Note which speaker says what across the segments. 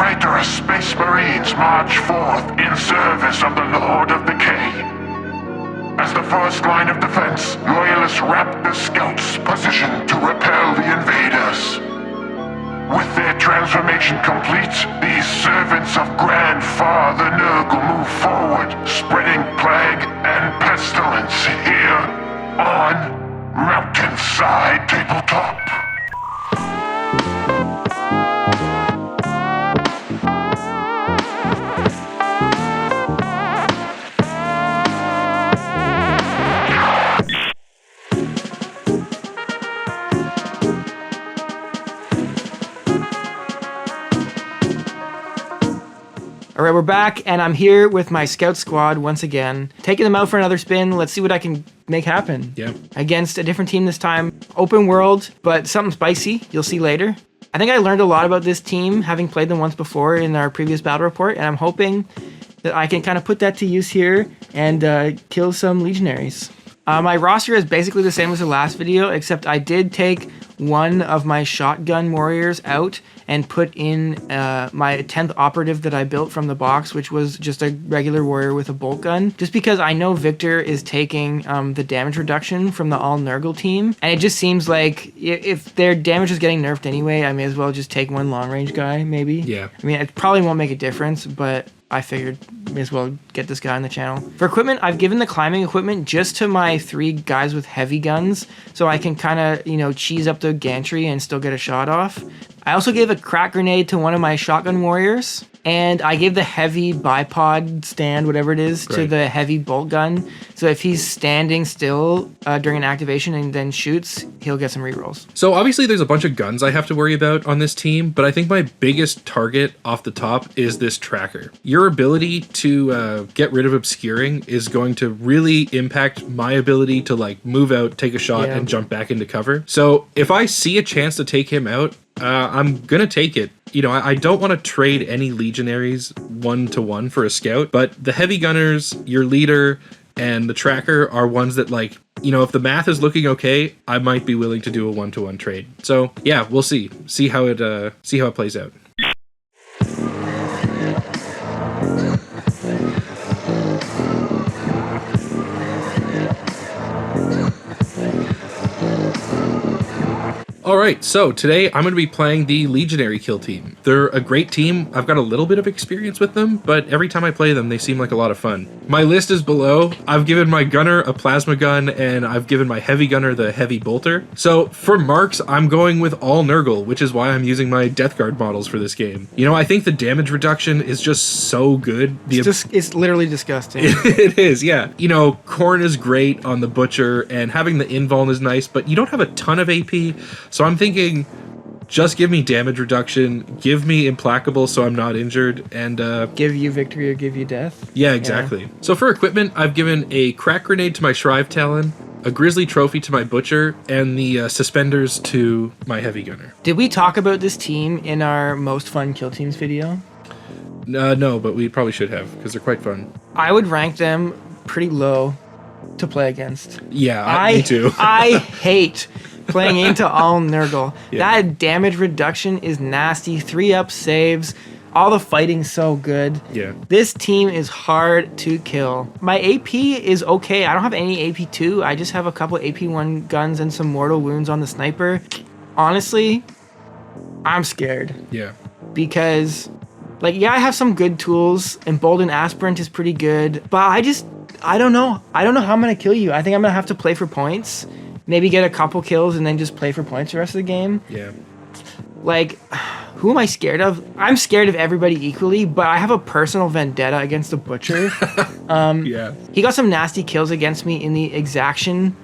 Speaker 1: traitorous Space Marines march forth in service of the Lord of Decay. As the first line of defense, Loyalists wrap the scouts positioned to repel the invaders. With their transformation complete, these servants of Grandfather Nurgle move forward, spreading plague and pestilence here on Mountainside Tabletop.
Speaker 2: All right, we're back, and I'm here with my scout squad once again, taking them out for another spin. Let's see what I can make happen.
Speaker 3: Yeah.
Speaker 2: Against a different team this time. Open world, but something spicy. You'll see later. I think I learned a lot about this team, having played them once before in our previous battle report, and I'm hoping that I can kind of put that to use here and kill some legionaries. My roster is basically the same as the last video, except I did take one of my shotgun warriors out and put in my 10th operative that I built from the box, which was just a regular warrior with a bolt gun, just because I know Victor is taking the damage reduction from the all Nurgle team, and it just seems like if their damage is getting nerfed anyway, I may as well just take one long range guy, maybe.
Speaker 3: Yeah.
Speaker 2: I mean, it probably won't make a difference, but I figured may as well get this guy on the channel. For equipment, I've given the climbing equipment just to my 3 guys with heavy guns, so I can kind of, cheese up the gantry and still get a shot off. I also gave a crack grenade to one of my shotgun warriors, and I gave the heavy bipod stand, whatever it is, to the heavy bolt gun. So if he's standing still during an activation and then shoots, he'll get some rerolls.
Speaker 3: So obviously there's a bunch of guns I have to worry about on this team, but I think my biggest target off the top is this tracker. Your ability to get rid of obscuring is going to really impact my ability to move out, take a shot, and jump back into cover. So if I see a chance to take him out, I'm gonna take it. I don't want to trade any legionaries 1-to-1 for a scout, but the heavy gunners, your leader, and the tracker are ones that if the math is looking okay, I might be willing to do a 1-to-1 trade. So yeah, we'll see how it plays out. Alright, so today I'm going to be playing the Legionary kill team. They're a great team. I've got a little bit of experience with them, but every time I play them, they seem like a lot of fun. My list is below. I've given my gunner a plasma gun, and I've given my heavy gunner the heavy bolter. So for marks, I'm going with all Nurgle, which is why I'm using my Death Guard models for this game. I think the damage reduction is just so good.
Speaker 2: It's literally disgusting.
Speaker 3: It is, yeah. Khorne is great on the Butcher, and having the invuln is nice, but you don't have a ton of AP, so I'm thinking, just give me damage reduction, give me implacable so I'm not injured, and
Speaker 2: give you victory or give you death.
Speaker 3: Yeah, exactly. Yeah. So for equipment, I've given a crack grenade to my Shrive Talon, a Grizzly Trophy to my Butcher, and the suspenders to my Heavy Gunner.
Speaker 2: Did we talk about this team in our most fun kill teams video?
Speaker 3: No, but we probably should have, because they're quite fun.
Speaker 2: I would rank them pretty low to play against.
Speaker 3: Yeah, me too.
Speaker 2: I hate playing into all Nurgle. Yeah. That damage reduction is nasty. 3-up saves. All the fighting's so good.
Speaker 3: Yeah.
Speaker 2: This team is hard to kill. My AP is okay. I don't have any AP2. I just have a couple AP1 guns and some mortal wounds on the sniper. Honestly, I'm scared.
Speaker 3: Yeah.
Speaker 2: Because, I have some good tools. Emboldened Aspirant is pretty good. But I don't know. I don't know how I'm going to kill you. I think I'm going to have to play for points. Maybe get a couple kills and then just play for points the rest of the game.
Speaker 3: Yeah.
Speaker 2: Who am I scared of? I'm scared of everybody equally, but I have a personal vendetta against the Butcher.
Speaker 3: Yeah.
Speaker 2: He got some nasty kills against me in the Exaction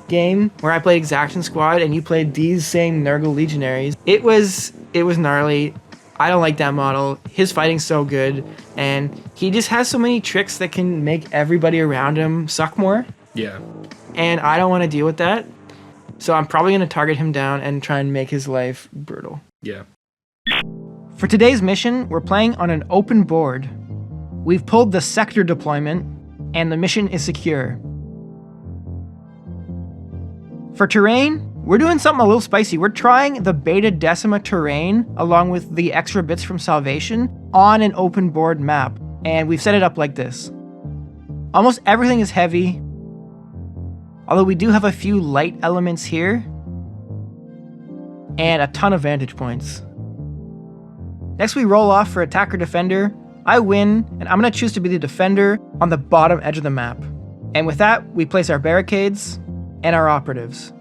Speaker 2: game, where I played Exaction Squad, and you played these same Nurgle Legionaries. It was gnarly. I don't like that model. His fighting's so good, and he just has so many tricks that can make everybody around him suck more.
Speaker 3: Yeah.
Speaker 2: And I don't want to deal with that. So I'm probably going to target him down and try and make his life brutal.
Speaker 3: Yeah.
Speaker 2: For today's mission, we're playing on an open board. We've pulled the sector deployment, and the mission is secure. For terrain, we're doing something a little spicy. We're trying the Bheta-Decima terrain along with the extra bits from Salvation on an open board map. And we've set it up like this. Almost everything is heavy, although we do have a few light elements here and a ton of vantage points. Next we roll off for attacker defender. I win, and I'm going to choose to be the defender on the bottom edge of the map. And with that, we place our barricades and our operatives.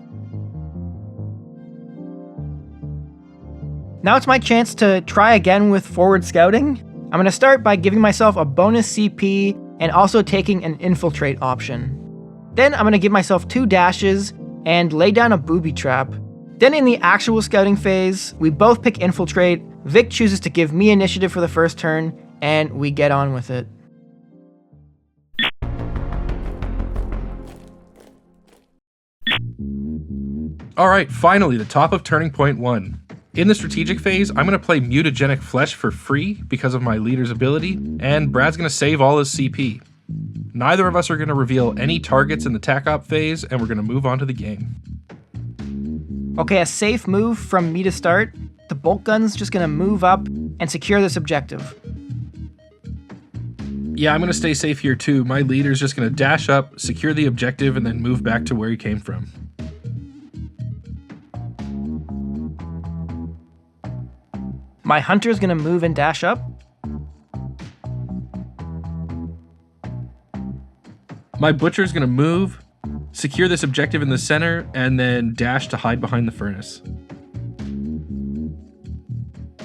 Speaker 2: Now it's my chance to try again with forward scouting. I'm going to start by giving myself a bonus CP and also taking an infiltrate option. Then I'm going to give myself 2 dashes and lay down a booby trap. Then in the actual scouting phase, we both pick infiltrate. Vic chooses to give me initiative for the first turn, and we get on with it.
Speaker 3: Alright, finally, the top of Turning Point 1. In the strategic phase, I'm going to play Mutagenic Flesh for free because of my leader's ability, and Brad's going to save all his CP. Neither of us are going to reveal any targets in the TAC-Op phase, and we're going to move on to the game.
Speaker 2: Okay, a safe move from me to start. The bolt gun's just going to move up and secure this objective.
Speaker 3: Yeah, I'm going to stay safe here too. My leader's just going to dash up, secure the objective, and then move back to where he came from.
Speaker 2: My hunter's going to move and dash up.
Speaker 3: My butcher's going to move, secure this objective in the center, and then dash to hide behind the furnace.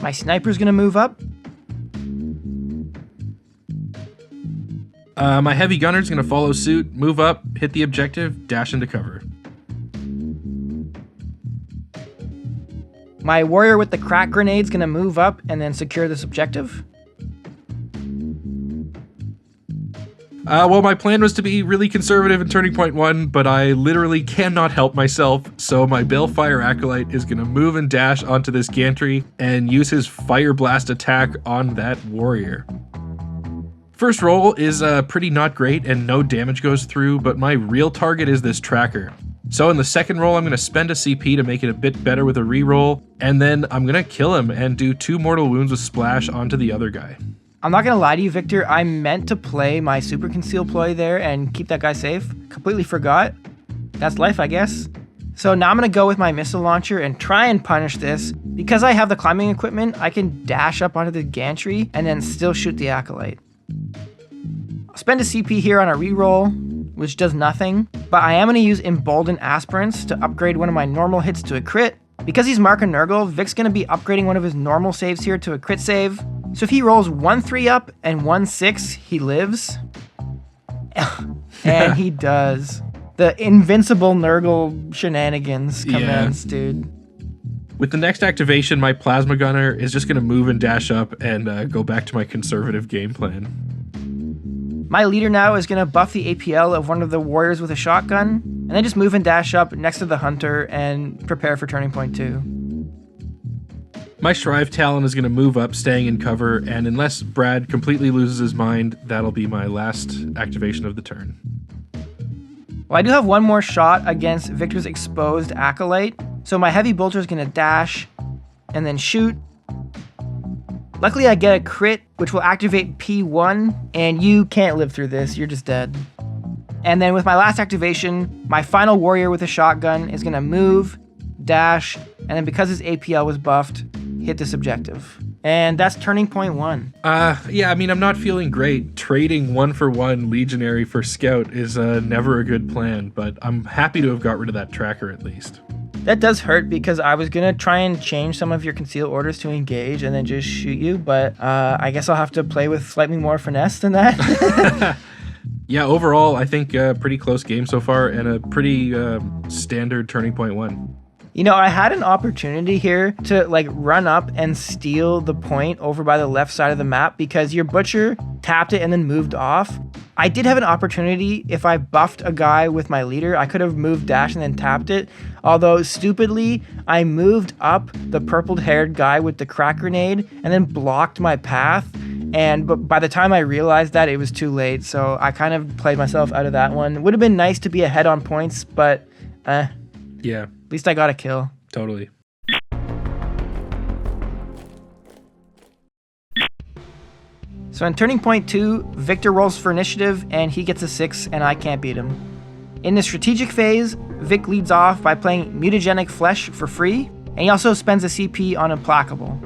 Speaker 2: My sniper's going to move up.
Speaker 3: My heavy gunner's going to follow suit, move up, hit the objective, dash into cover.
Speaker 2: My warrior with the crack grenade's going to move up and then secure this objective.
Speaker 3: Well, my plan was to be really conservative in Turning Point 1, but I literally cannot help myself, so my Balefire Acolyte is going to move and dash onto this gantry and use his Fire Blast attack on that warrior. First roll is pretty not great and no damage goes through, but my real target is this tracker. So in the second roll, I'm going to spend a CP to make it a bit better with a reroll, and then I'm going to kill him and do 2 mortal wounds with Splash onto the other guy.
Speaker 2: I'm not going to lie to you, Victor. I meant to play my super conceal ploy there and keep that guy safe. Completely forgot. That's life, I guess. So now I'm going to go with my missile launcher and try and punish this. Because I have the climbing equipment, I can dash up onto the gantry and then still shoot the Acolyte. I'll spend a CP here on a reroll, which does nothing, but I am going to use Emboldened Aspirants to upgrade one of my normal hits to a crit. Because he's Mark and Nurgle, Vic's going to be upgrading one of his normal saves here to a crit save. So if he rolls 1-3 up and 1-6, he lives. And he does. The invincible Nurgle shenanigans commence, dude.
Speaker 3: With the next activation, my Plasma Gunner is just going to move and dash up and go back to my conservative game plan.
Speaker 2: My leader now is going to buff the APL of one of the warriors with a shotgun, and then just move and dash up next to the hunter and prepare for Turning Point 2.
Speaker 3: My Shrive Talon is going to move up, staying in cover, and unless Brad completely loses his mind, that'll be my last activation of the turn.
Speaker 2: Well, I do have one more shot against Victor's exposed Acolyte, so my Heavy Bolter is going to dash and then shoot. Luckily, I get a crit, which will activate P1, and you can't live through this. You're just dead. And then with my last activation, my final warrior with a shotgun is going to move, dash, and then because his APL was buffed, hit this objective. And that's Turning Point 1.
Speaker 3: Yeah, I mean, I'm not feeling great. Trading 1-for-1 Legionary for Scout is never a good plan, but I'm happy to have got rid of that tracker at least.
Speaker 2: That does hurt because I was going to try and change some of your conceal orders to engage and then just shoot you, but I guess I'll have to play with slightly more finesse than that.
Speaker 3: Yeah, overall, I think a pretty close game so far and a pretty standard Turning Point 1.
Speaker 2: You know, I had an opportunity here to run up and steal the point over by the left side of the map because your butcher tapped it and then moved off. I did have an opportunity if I buffed a guy with my leader. I could have moved dash and then tapped it. Although stupidly, I moved up the purple-haired guy with the crack grenade and then blocked my path. But by the time I realized that, it was too late. So I kind of played myself out of that one. Would have been nice to be ahead on points, but
Speaker 3: Yeah.
Speaker 2: At least I got a kill.
Speaker 3: Totally.
Speaker 2: So in turning point 2, Victor rolls for initiative and he gets a 6 and I can't beat him. In the strategic phase, Vic leads off by playing Mutagenic Flesh for free, and he also spends a CP on Implacable.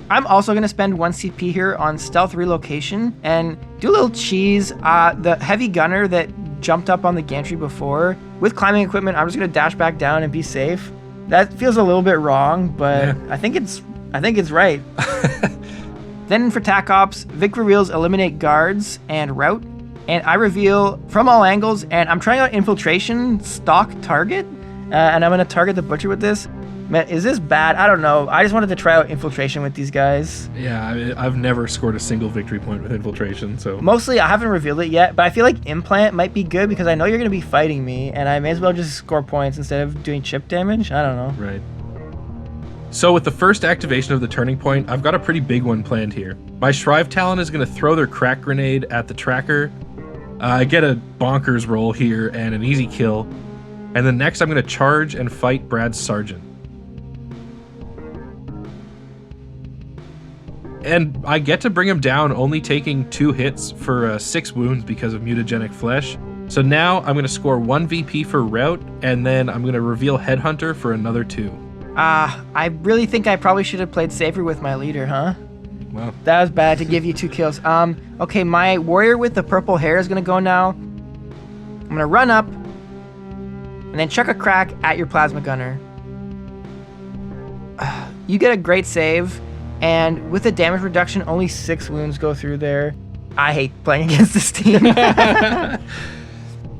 Speaker 2: I'm also going to spend 1 CP here on Stealth Relocation and do a little cheese. The Heavy Gunner that jumped up on the gantry before, with climbing equipment, I'm just going to dash back down and be safe. That feels a little bit wrong, but yeah. I think it's right. Then for TAC Ops, Vic reveals Eliminate Guards and Route, and I reveal From All Angles, and I'm trying out Infiltration, Stock Target, and I'm going to target the Butcher with this. Man, is this bad? I don't know. I just wanted to try out Infiltration with these guys.
Speaker 3: Yeah, I've never scored a single victory point with Infiltration, so...
Speaker 2: Mostly, I haven't revealed it yet, but I feel like Implant might be good because I know you're going to be fighting me, and I may as well just score points instead of doing chip damage. I don't know.
Speaker 3: Right. So with the first activation of the turning point, I've got a pretty big one planned here. My Shrive Talon is going to throw their crack grenade at the tracker. I get a bonkers roll here and an easy kill. And then next I'm going to charge and fight Brad's Sergeant. And I get to bring him down only taking 2 hits for 6 wounds because of Mutagenic Flesh. So now I'm going to score 1 VP for Route, and then I'm going to reveal Headhunter for another 2.
Speaker 2: I really think I probably should have played safer with my leader, huh?
Speaker 3: Well,
Speaker 2: that was bad to give you 2 kills. Okay, my warrior with the purple hair is going to go now. I'm going to run up, and then chuck a crack at your plasma gunner. You get a great save. And with a damage reduction, only 6 wounds go through there. I hate playing against this team.
Speaker 3: All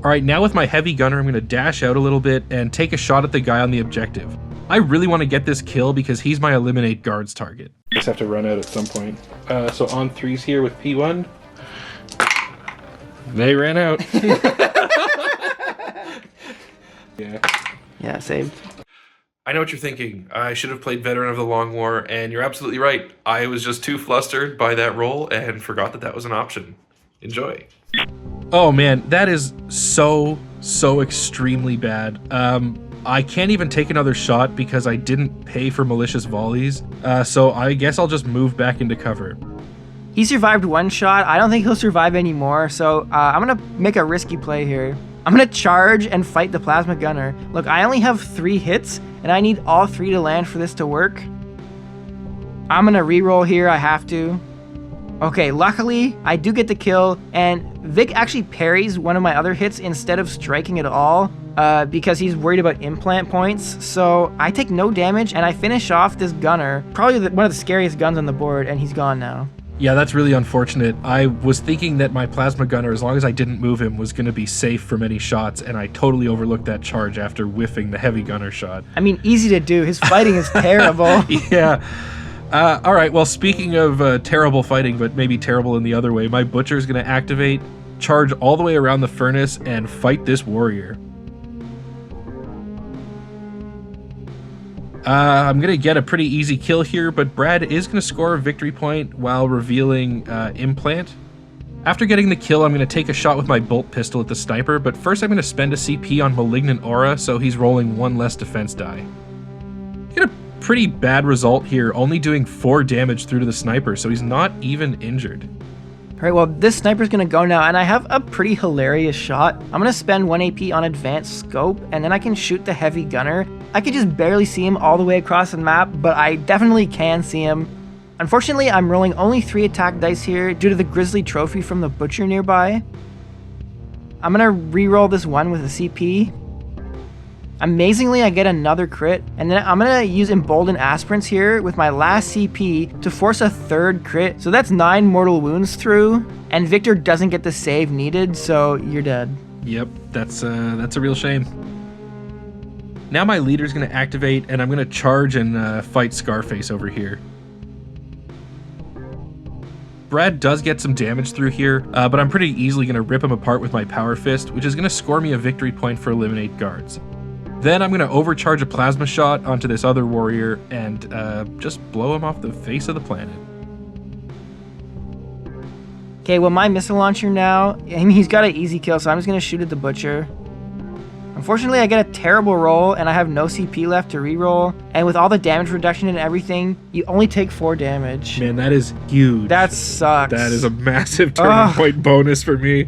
Speaker 3: right, now with my heavy gunner, I'm going to dash out a little bit and take a shot at the guy on the objective. I really want to get this kill because he's my eliminate guards target. Just have to run out at some point. So on 3s here with P1. They ran out.
Speaker 2: Yeah, saved.
Speaker 3: I know what you're thinking. I should have played Veteran of the Long War, and you're absolutely right. I was just too flustered by that roll and forgot that that was an option. Enjoy. Oh man, that is so extremely bad. I can't even take another shot because I didn't pay for malicious volleys, so I guess I'll just move back into cover.
Speaker 2: He survived 1 shot. I don't think he'll survive anymore, so I'm going to make a risky play here. I'm going to charge and fight the plasma gunner. Look, I only have 3 hits, and I need all 3 to land for this to work. I'm going to reroll here. I have to. Okay, luckily, I do get the kill, and Vic actually parries one of my other hits instead of striking at all because he's worried about implant points. So I take no damage, and I finish off this gunner, probably one of the scariest guns on the board, and he's gone now.
Speaker 3: Yeah, that's really unfortunate. I was thinking that my plasma gunner, as long as I didn't move him, was going to be safe from any shots, and I totally overlooked that charge after whiffing the heavy gunner shot.
Speaker 2: I mean, easy to do. His fighting is terrible.
Speaker 3: Yeah. All right, well, speaking of terrible fighting, but maybe terrible in the other way, my butcher is going to activate, charge all the way around the furnace, and fight this warrior. I'm going to get a pretty easy kill here, but Brad is going to score a victory point while revealing Implant. After getting the kill, I'm going to take a shot with my bolt pistol at the sniper, but first I'm going to spend a CP on Malignant Aura, so he's rolling 1 less defense die. Get a pretty bad result here, only doing 4 damage through to the sniper, so he's not even injured.
Speaker 2: Alright, well, this sniper's gonna go now, and I have a pretty hilarious shot. I'm gonna spend 1 AP on advanced scope, and then I can shoot the heavy gunner. I could just barely see him all the way across the map, but I definitely can see him. Unfortunately, I'm rolling only 3 attack dice here due to the Grizzly trophy from the Butcher nearby. I'm gonna re-roll this one with a CP. Amazingly, I get another crit, and then I'm gonna use Emboldened Aspirants here with my last CP to force a 3rd crit. So that's 9 mortal wounds through, and Victor doesn't get the save needed, so you're dead.
Speaker 3: Yep, that's a real shame. Now my leader's gonna activate, and I'm gonna charge and fight Scarface over here. Brad does get some damage through here, but I'm pretty easily gonna rip him apart with my Power Fist, which is gonna score me a victory point for Eliminate Guards. Then I'm going to overcharge a plasma shot onto this other warrior and just blow him off the face of the planet.
Speaker 2: Okay, well, my missile launcher now, I mean, he's got an easy kill, so I'm just going to shoot at the Butcher. Unfortunately, I get a terrible roll, and I have no CP left to reroll. And with all the damage reduction and everything, you only take 4 damage.
Speaker 3: Man, that is huge.
Speaker 2: That sucks.
Speaker 3: That is a massive turning point bonus for me.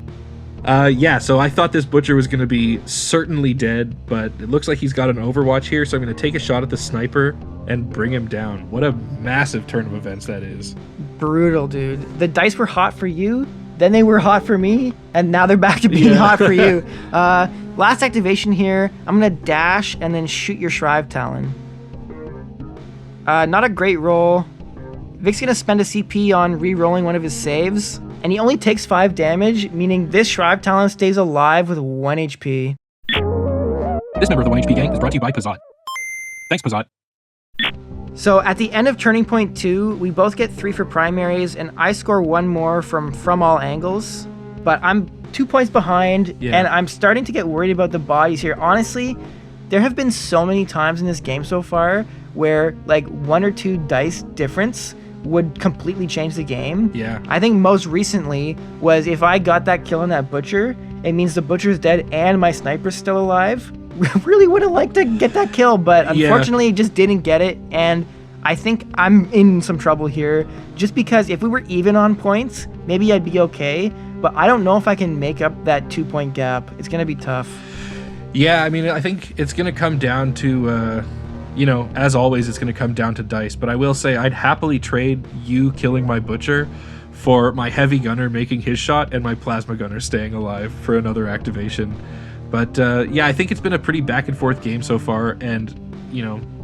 Speaker 3: Yeah, so I thought this butcher was going to be certainly dead, but it looks like he's got an overwatch here, so I'm going to take a shot at the sniper and bring him down. What a massive turn of events that is.
Speaker 2: Brutal, dude. The dice were hot for you, then they were hot for me, and now they're back to being hot for you. Last activation here, I'm going to dash and then shoot your Shrive Talon. Not a great roll. Vic's going to spend a CP on re-rolling one of his saves, and he only takes 5 damage, meaning this Shrive Talon stays alive with 1 HP.
Speaker 3: This member of the 1 HP gang is brought to you by Pazot. Thanks, Pazot.
Speaker 2: So at the end of Turning Point 2, we both get 3 for primaries, and I score 1 more from all angles. But I'm 2 points behind, and I'm starting to get worried about the bodies here. Honestly, there have been so many times in this game so far where like 1 or 2 dice difference would completely change the game.
Speaker 3: Yeah.
Speaker 2: I think most recently was if I got that kill on that butcher, it means the butcher's dead and my sniper's still alive. Really would have liked to get that kill, but unfortunately just didn't get it, and I think I'm in some trouble here just because if we were even on points, maybe I'd be okay, but I don't know if I can make up that 2-point gap. It's going to be tough.
Speaker 3: Yeah, I mean, I think it's going to come down to, as always, it's going to come down to dice, but I will say I'd happily trade you killing my butcher for my heavy gunner making his shot and my plasma gunner staying alive for another activation. But I think it's been a pretty back and forth game so far, and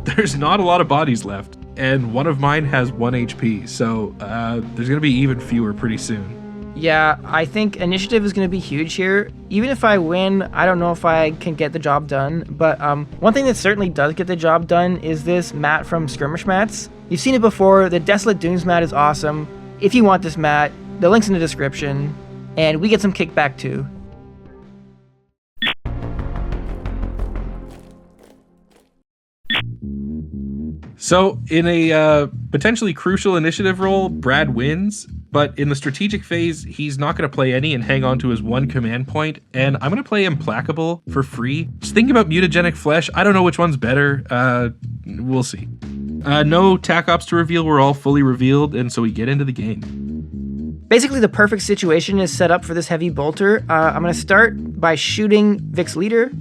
Speaker 3: there's not a lot of bodies left, and one of mine has 1 HP, so there's going to be even fewer pretty soon.
Speaker 2: Yeah, I think initiative is going to be huge here. Even if I win, I don't know if I can get the job done, but one thing that certainly does get the job done is this mat from Skirmish Mats. You've seen it before. The Desolate Dunes mat is awesome. If you want this mat, the link's in the description, and we get some kickback too.
Speaker 3: So in a potentially crucial initiative roll, Brad wins, but in the strategic phase, he's not going to play any and hang on to his 1 command point, and I'm going to play Implacable for free. Just thinking about Mutagenic Flesh, I don't know which one's better. We'll see. No tac ops to reveal, we're all fully revealed, and so we get into the game.
Speaker 2: Basically, the perfect situation is set up for this heavy bolter. I'm going to start by shooting Vic's leader.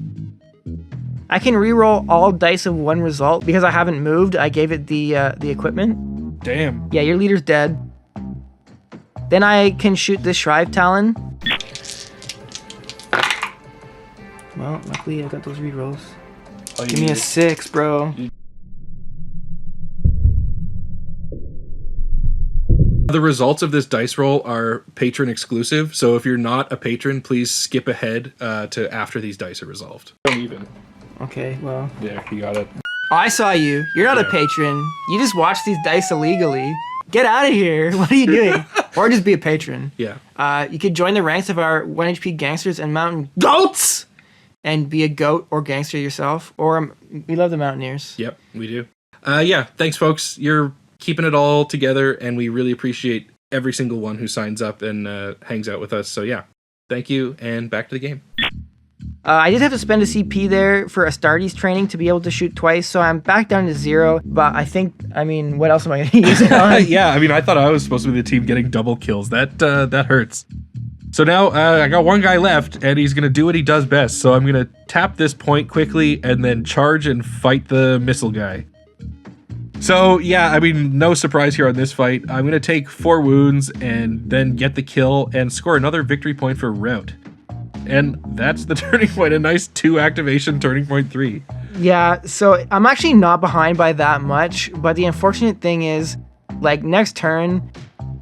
Speaker 2: I can reroll all dice of 1 result because I haven't moved. I gave it the equipment.
Speaker 3: Damn.
Speaker 2: Yeah, your leader's dead. Then I can shoot this Shrive Talon. Well, luckily I got those rerolls. Give me a 6, bro.
Speaker 3: The results of this dice roll are patron exclusive, so if you're not a patron, please skip ahead to after these dice are resolved. Don't even.
Speaker 2: Okay, well.
Speaker 3: Yeah, you got it.
Speaker 2: I saw you. You're not a patron. You just watch these dice illegally. Get out of here. What are you doing? Or just be a patron.
Speaker 3: Yeah.
Speaker 2: You could join the ranks of our 1 HP gangsters and mountain goats and be a goat or gangster yourself. Or we love the mountaineers.
Speaker 3: Yep, we do. Yeah, thanks, folks. You're keeping it all together, and we really appreciate every single one who signs up and hangs out with us. So yeah, thank you, and back to the game.
Speaker 2: I did have to spend a CP there for Astartes training to be able to shoot twice, so I'm back down to 0, but what else am I going to use it on?
Speaker 3: Yeah, I thought I was supposed to be the team getting double kills. That hurts. So now I got 1 guy left, and he's going to do what he does best, so I'm going to tap this point quickly and then charge and fight the missile guy. So yeah, no surprise here on this fight. I'm going to take 4 wounds and then get the kill and score another victory point for Rout. And that's the turning point, a nice 2 activation turning point 3.
Speaker 2: Yeah, so I'm actually not behind by that much, but the unfortunate thing is, next turn,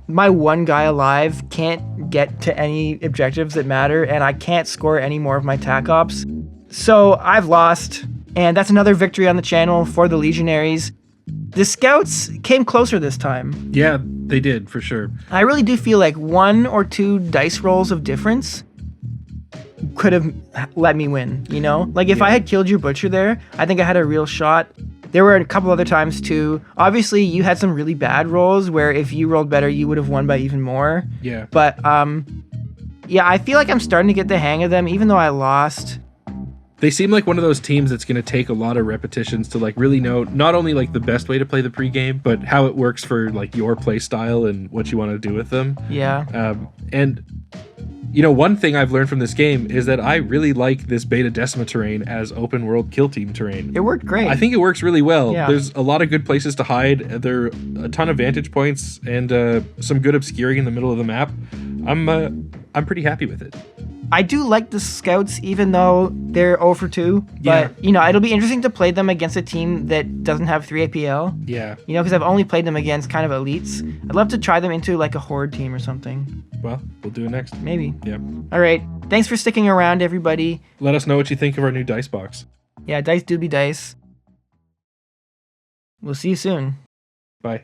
Speaker 2: my 1 guy alive can't get to any objectives that matter, and I can't score any more of my tac ops. So I've lost, and that's another victory on the channel for the Legionaries. The scouts came closer this time.
Speaker 3: Yeah, they did, for sure.
Speaker 2: I really do feel like 1 or 2 dice rolls of difference could have let me win, If I had killed your butcher there, I think I had a real shot. There were a couple other times too. Obviously, you had some really bad rolls where if you rolled better, you would have won by even more.
Speaker 3: Yeah.
Speaker 2: But, I feel like I'm starting to get the hang of them, even though I lost.
Speaker 3: They seem like one of those teams that's going to take a lot of repetitions to like really know not only like the best way to play the pregame, but how it works for like your play style and what you want to do with them.
Speaker 2: Yeah.
Speaker 3: And you know, one thing I've learned from this game is that I really like this Beta-Decima terrain as open world kill team terrain.
Speaker 2: It worked great.
Speaker 3: I think it works really well.
Speaker 2: Yeah.
Speaker 3: There's a lot of good places to hide. There are a ton of vantage points and some good obscuring in the middle of the map. I'm pretty happy with it.
Speaker 2: I do like the scouts, even though they're 0 for 2. But, you know, it'll be interesting to play them against a team that doesn't have 3 APL.
Speaker 3: Yeah.
Speaker 2: You know, because I've only played them against kind of elites. I'd love to try them into like a horde team or something.
Speaker 3: Well, we'll do it next.
Speaker 2: Maybe.
Speaker 3: Yeah.
Speaker 2: All right. Thanks for sticking around, everybody.
Speaker 3: Let us know what you think of our new dice box.
Speaker 2: Yeah, dice do be dice. We'll see you soon.
Speaker 3: Bye.